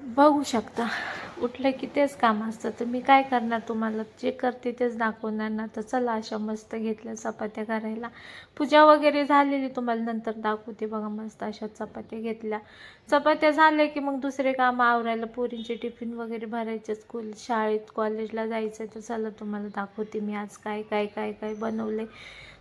बघू शकता. उठलं की तेच काम असतं, तर मी काय करणार, तुम्हाला जे करते तेच दाखवणार ना. तर चला, अशा मस्त घेतल्या चपात्या करायला. पूजा वगैरे झालेली तुम्हाला नंतर दाखवते. बघा, मस्त अशा चपात्या घेतल्या. चपात्या झाल्या की मग दुसरे काम आवरायला, पोरींचे टिफिन वगैरे भरायचे, स्कूल शाळेत कॉलेजला जायचं. तर चला, तुम्हाला दाखवते मी आज काय काय काय काय बनवले.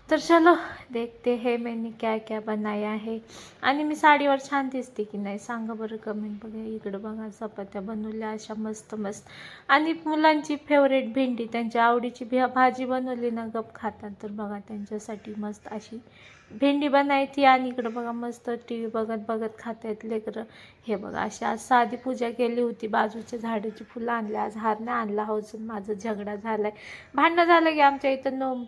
तर चलो देखते है मैंने क्या क्या बनाया है. आणि मी साडीवर छान दिसते की नाही सांगा बरं कमेंट. बघा इकडं, बघा चपात्या बनवल्या अशा मस्त मस्त. आणि मुलांची फेवरेट भेंडी, त्यांच्या आवडीची भाजी बनवली ना, गप खातात. तर बघा, त्यांच्यासाठी मस्त अशी भेंडी बनायची. आणि इकडं बघा, मस्त टी व्ही बघत बघत खातायत लेकरं. हे बघा, अशी आज साधी पूजा केली होती. बाजूच्या झाडाची फुलं आणली, आज हार नाही आणला. हौसून माझं झगडा झालाय, भांडणं झालं की आमच्या इथं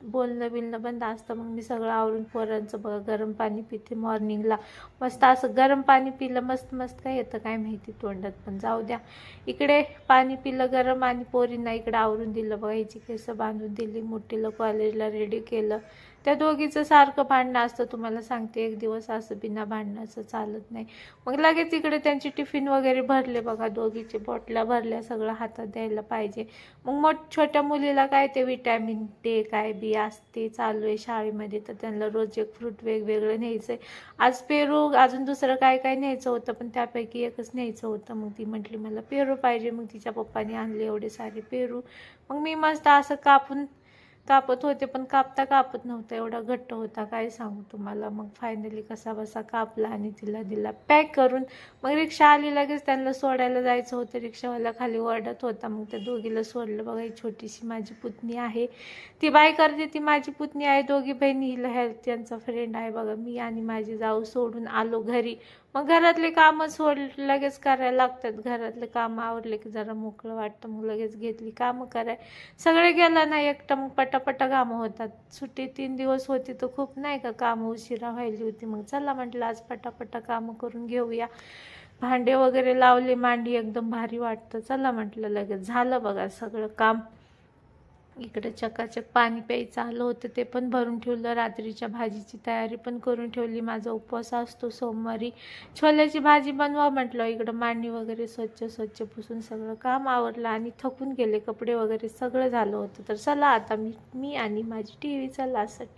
बोलणं बिलणं बंद असतं. मग मी सगळं आवरून पोरांचं बघा गरम पाणी पिते मॉर्निंगला. मस्त असं गरम पाणी पिलं, मस्त मस्त काय येतं काय माहिती तोंडात, पण जाऊ द्या. इकडे पाणी पिलं गरम, आणि पोरींना इकडे आवरून दिलं. बघा, हिची केस बांधून दिली, मोठीला कॉलेजला रेडी केलं. त्या दोघीचं सारखं भांडणं असतं, तुम्हाला सांगते. एक दिवस असं बिना भांडणाचं चालत नाही. मग लगेच इकडे त्यांची टिफिन वगैरे भरले. बघा, दोघीचे बॉटल्या भरल्या, सगळं हातात द्यायला पाहिजे. मग छोट्या मुलीला काय ते विटॅमिन डे काय बी असते चालू आहे शाळेमध्ये. तर त्यांना रोज एक फ्रूट वेगवेगळं न्यायचं आहे. आज पेरू, अजून दुसरं काय काय न्यायचं होतं, पण त्यापैकी एकच न्यायचं होतं. मग ती म्हटली मला पेरू पाहिजे. मग तिच्या पप्पाने आणले एवढे सारे पेरू. मग मी मस्त असं कापत होते, पण कापता कापत नव्हतं, एवढा घट्ट होता काय सांगू तुम्हाला. मग फायनली कसा बसा कापला आणि तिला दिला पॅक करून. मग रिक्षा आली, लगेच त्यांना सोडायला जायचं होतं. रिक्षावाला खाली ओरडत होता, मग त्या दोघीला सोडलं. बघा, ही छोटीशी माझी पुतणी आहे, ती बाय करते, ती माझी पुतणी आहे. दोघी बहिणी हिला त्यांचा फ्रेंड आहे. बघा, मी आणि माझी जाऊ सोडून आलो घरी. मग घरातले कामं लगेच करायला लागतात. घरातले कामं आवरले की जरा मोकळं वाटतं, मग लगेच घेतली कामं कराय. सगळे गेलं नाही एकटं, मग पटापटा कामं होतात. सुट्टी 3 दिवस होती तर खूप नाही का कामं उशिरा व्हायली होती. मग चला म्हटलं आज पटापटा कामं करून घेऊया. भांडे वगैरे लावले, मांडी एकदम भारी वाटतं. चला म्हटलं, लगेच झालं बघा सगळं काम. इकडे चकाचक पाणी प्यायचं आलं होतं, ते पण भरून ठेवलं. रात्रीच्या भाजीची तयारी पण करून ठेवली. माझा उपवास असतो सोमवारी. छोल्याची भाजी बनवा म्हटलं. इकडं मांडी वगैरे स्वच्छ पुसून सगळं काम आवरलं, आणि थकून गेले. कपडे वगैरे सगळं झालं होतं. तर चला आता मी आणि माझी टी व्ही, चला साठी